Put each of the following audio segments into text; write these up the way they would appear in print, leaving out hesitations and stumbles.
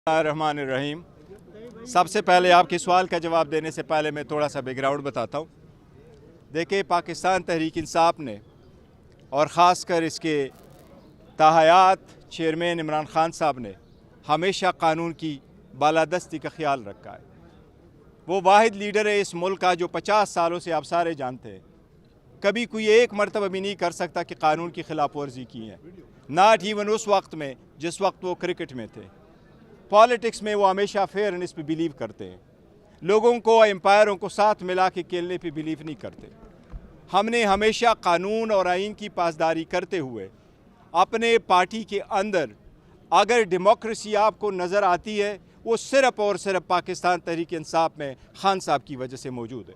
रहमान। सबसे पहले आपके सवाल का जवाब देने से पहले मैं थोड़ा सा बैकग्राउंड बताता हूँ। देखिए, पाकिस्तान तहरीक इंसाफ ने और ख़ास कर इसके ताहयात चेयरमैन इमरान ख़ान साहब ने हमेशा कानून की बालादस्ती का ख्याल रखा है। वो वाहिद लीडर है इस मुल्क का जो 50 सालों से आप सारे जानते हैं कभी कोई एक मरतबा भी नहीं कर सकता कि कानून की खिलाफ वर्जी की है। नाट इवन उस वक्त में जिस वक्त वो क्रिकेट में थे। पॉलिटिक्स में वो हमेशा फेयरनेस पे बिलीव करते हैं। लोगों को, एम्पायरों को साथ मिला के खेलने पे बिलीव नहीं करते। हमने हमेशा कानून और आइन की पासदारी करते हुए अपने पार्टी के अंदर अगर डेमोक्रेसी आपको नज़र आती है वो सिर्फ और सिर्फ पाकिस्तान तहरीक इंसाफ में खान साहब की वजह से मौजूद है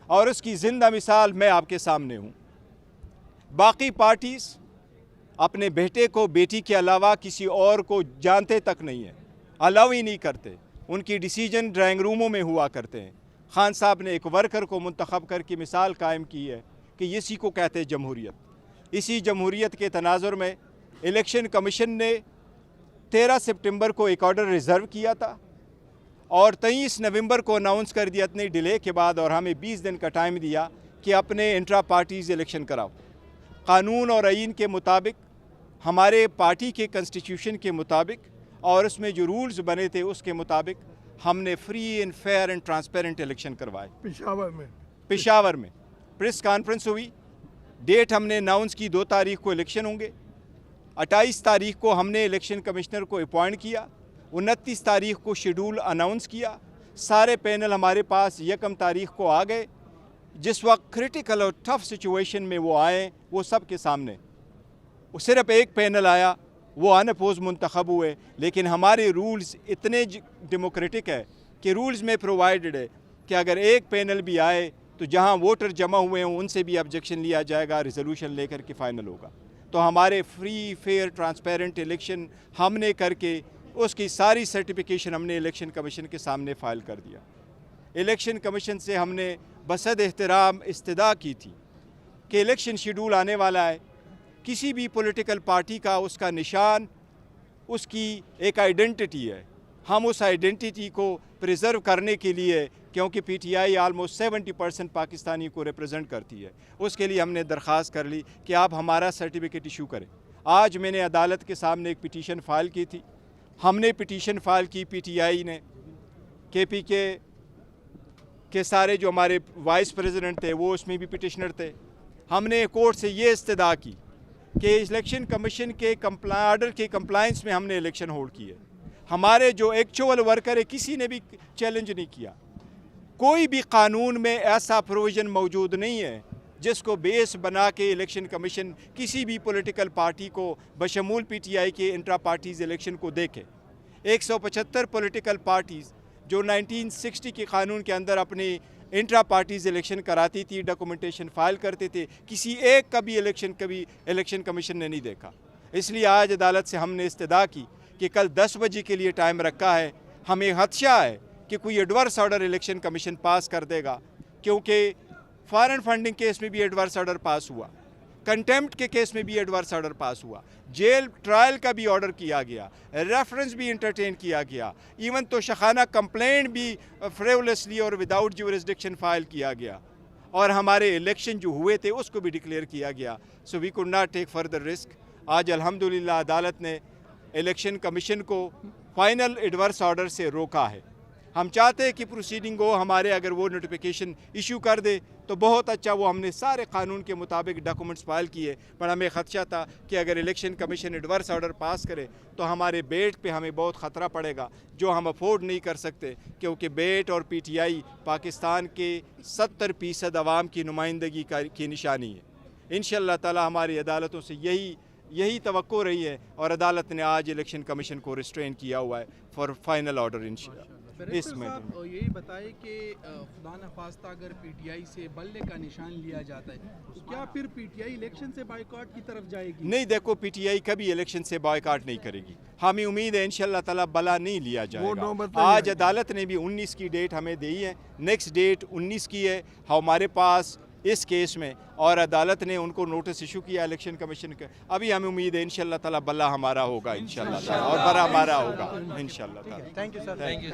और उसकी ज़िंदा मिसाल मैं आपके सामने हूँ। बाकी पार्टीज़ अपने बेटे को, बेटी के अलावा किसी और को जानते तक नहीं है, अलाउ ही नहीं करते। उनकी डिसीजन ड्राइंग रूमों में हुआ करते हैं। खान साहब ने एक वर्कर को मुंतखब करके मिसाल कायम की है कि इसी को कहते हैं जमहूरियत। इसी जमहूरियत के तनाजुर में इलेक्शन कमीशन ने 13 सितंबर को एक ऑर्डर रिज़र्व किया था और 23 नवंबर को अनाउंस कर दिया इतने डिले के बाद, और हमें 20 दिन का टाइम दिया कि अपने इंट्रा पार्टीज़ इलेक्शन कराओ। कानून और आइन के मुताबिक, हमारे पार्टी के कॉन्स्टिट्यूशन के मुताबिक और उसमें जो रूल्स बने थे उसके मुताबिक हमने free and fair and transparent election करवाए। पेशावर में प्रेस कॉन्फ्रेंस हुई, डेट हमने अनाउंस की, 2 तारीख को इलेक्शन होंगे। 28 तारीख को हमने इलेक्शन कमिश्नर को अपॉइंट किया। 29 तारीख को शेड्यूल अनाउंस किया। सारे पैनल हमारे पास 1 तारीख को आ गए। जिस वक्त क्रिटिकल और टफ सिचुएशन में वो आए, वो सब के सामने वो सिर्फ एक पैनल आया, वो अनअपोज मुंतखब हुए। लेकिन हमारे रूल्स इतने डेमोक्रेटिक है कि रूल्स में प्रोवाइडेड है कि अगर एक पैनल भी आए तो जहां वोटर जमा हुए हों उनसे भी ऑब्जेक्शन लिया जाएगा, रिजोल्यूशन लेकर के फाइनल होगा। तो हमारे फ्री फेयर ट्रांसपेरेंट इलेक्शन हमने करके उसकी सारी सर्टिफिकेशन हमने इलेक्शन कमीशन के सामने फ़ाइल कर दिया। इलेक्शन कमीशन से हमने बसद एहतराम इस्तदा की थी कि इलेक्शन शेड्यूल आने वाला है, किसी भी पॉलिटिकल पार्टी का उसका निशान, उसकी एक आइडेंटिटी है। हम उस आइडेंटिटी को प्रिजर्व करने के लिए, क्योंकि पीटीआई आलमोस्ट 70% पाकिस्तानी को रिप्रेजेंट करती है, उसके लिए हमने दरख्वास्त कर ली कि आप हमारा सर्टिफिकेट इशू करें। आज मैंने अदालत के सामने एक पिटीशन फ़ाइल की थी। हमने पिटीशन फ़ाइल की, पीटीआई ने, केपीके के सारे जो हमारे वाइस प्रेसिडेंट थे वो उसमें भी पिटिशनर थे। हमने कोर्ट से ये इस्तदा की कि इलेक्शन कमीशन के ऑर्डर के कंप्लायंस में हमने इलेक्शन होल्ड किए। हमारे जो एक्चुअल वर्कर है किसी ने भी चैलेंज नहीं किया। कोई भी कानून में ऐसा प्रोविज़न मौजूद नहीं है जिसको बेस बना के इलेक्शन कमीशन किसी भी पॉलिटिकल पार्टी को बशमूल पीटीआई के इंट्रा पार्टीज़ इलेक्शन को देखे। 175 पॉलिटिकल पार्टीज़ जो 1960 के कानून के अंदर अपनी इंट्रा पार्टीज़ इलेक्शन कराती थी, डॉक्यूमेंटेशन फ़ाइल करते थे, किसी एक का भी इलेक्शन कमीशन ने नहीं देखा। इसलिए आज अदालत से हमने इस्तदा की कि कल 10 बजे के लिए टाइम रखा है। हमें खदशा है कि कोई एडवर्स ऑर्डर इलेक्शन कमीशन पास कर देगा, क्योंकि फॉरेन फंडिंग केस में भी एडवर्स ऑर्डर पास हुआ, कंटेम्प्ट के केस में भी एडवर्स ऑर्डर पास हुआ, जेल ट्रायल का भी ऑर्डर किया गया, रेफरेंस भी इंटरटेन किया गया, इवन तो शखाना कंप्लेंट भी फ्रेवलेसली और विदाउट ज्यूरिसडिक्शन फाइल किया गया, और हमारे इलेक्शन जो हुए थे उसको भी डिक्लेयर किया गया। So we could not take further risk. आज अल्हम्दुलिल्लाह अदालत ने इलेक्शन कमीशन को फाइनल एडवर्स ऑर्डर से रोका है। हम चाहते हैं कि प्रोसीडिंग हो, हमारे अगर वो नोटिफिकेशन इशू कर दे तो बहुत अच्छा। वो हमने सारे कानून के मुताबिक डॉक्यूमेंट्स फाइल किए, पर हमें खदशा था कि अगर election commission adverse order pass करे तो हमारे बेट पे हमें बहुत ख़तरा पड़ेगा, जो हम अफोर्ड नहीं कर सकते, क्योंकि बेट और पीटीआई पाकिस्तान के 70% अवाम की नुमाइंदगी की निशानी है। इंशाअल्लाह ताला हमारी अदालतों से यही तवक्को रही है, और अदालत ने आज इलेक्शन कमीशन को रिस्ट्रेन किया हुआ है फॉर फाइनल ऑर्डर इंशाअल्लाह। इसमें यही बताए कि खुदा न खास्ता अगर पीटीआई से बल्ले का निशान लिया जाता है तो क्या फिर पीटीआई इलेक्शन से बायकॉट की तरफ जाएगी? नहीं, देखो, पीटीआई कभी इलेक्शन से बायकॉट नहीं करेगी। हमें उम्मीद है इंशाअल्लाह ताला बला नहीं लिया जाएगा। आज अदालत ने भी 19 की डेट हमें दी है, नेक्स्ट डेट 19 की है। हमारे पास इस केस में, और अदालत ने उनको नोटिस इशू किया इलेक्शन कमीशन के। अभी हमें उम्मीद है इंशाल्लाह ताला बल्ला हमारा होगा इंशाल्लाह ताला, और बड़ा हमारा होगा इंशाल्लाह ताला। Thank you sir. Thank you.